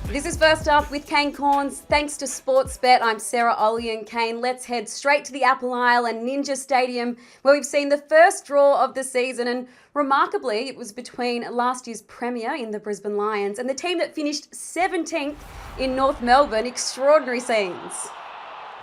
This is First Up with Kane Cornes. Thanks to Sportsbet, I'm Sarah, Olle and Kane. Let's head straight to the Apple Isle and Ninja Stadium, where we've seen the first draw of the season. And remarkably, it was between last year's premier in the Brisbane Lions and the team that finished 17th in North Melbourne. Extraordinary scenes.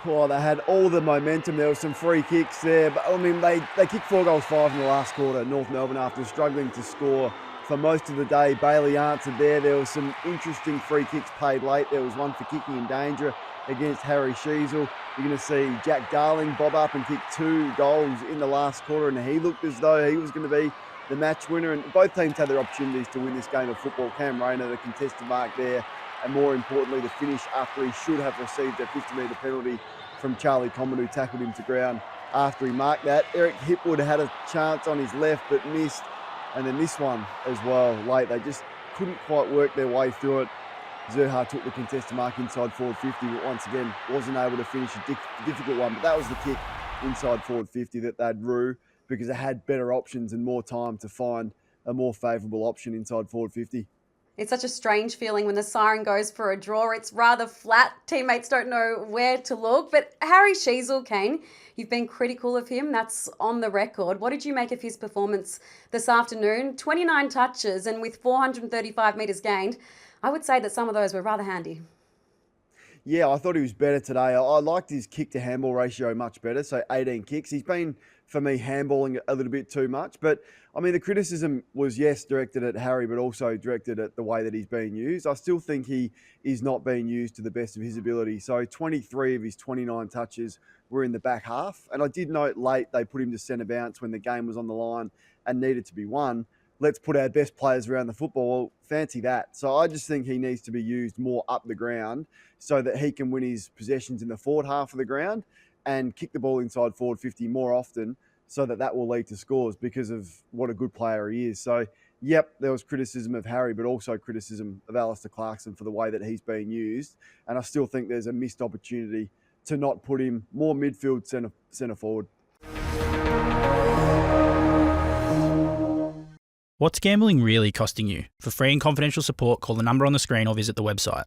Well, they had all the momentum. There were some free kicks there. But I mean, they kicked 4 goals 5 in the last quarter, North Melbourne, after struggling to score for most of the day. Bailey answered there. There was some interesting free kicks paid late. There was one for kicking in danger against Harry Sheezel. You're going to see Jack Darling bob up and kick 2 goals in the last quarter, and he looked as though he was going to be the match winner. And both teams had their opportunities to win this game of football. Cam Rayner, the contested mark there, and more importantly, the finish after he should have received a 50-metre penalty from Charlie Common, who tackled him to ground after he marked that. Eric Hipwood had a chance on his left but missed. And then this one as well, late. They just couldn't quite work their way through it. Zerha took the contested mark inside forward 50, but once again, wasn't able to finish a difficult one. But that was the kick inside forward 50 that they drew, because they had better options and more time to find a more favourable option inside forward 50. It's such a strange feeling when the siren goes for a draw. It's rather flat. Teammates don't know where to look. But Harry Sheezel, Kane, you've been critical of him. That's on the record. What did you make of his performance this afternoon? 29 touches and with 435 metres gained. I would say that some of those were rather handy. Yeah, I thought he was better today. I liked his kick to handball ratio much better, so 18 kicks. He's been, for me, handballing a little bit too much. But, I mean, the criticism was, yes, directed at Harry, but also directed at the way that he's being used. I still think he is not being used to the best of his ability. So 23 of his 29 touches were in the back half. And I did note late they put him to centre bounce when the game was on the line and needed to be won. Let's put our best players around the football. Well, fancy that. So I just think he needs to be used more up the ground so that he can win his possessions in the forward half of the ground and kick the ball inside forward 50 more often, so that will lead to scores because of what a good player he is. So, yep, there was criticism of Harry, but also criticism of Alistair Clarkson for the way that he's being used. And I still think there's a missed opportunity to not put him more midfield centre forward. What's gambling really costing you? For free and confidential support, call the number on the screen or visit the website.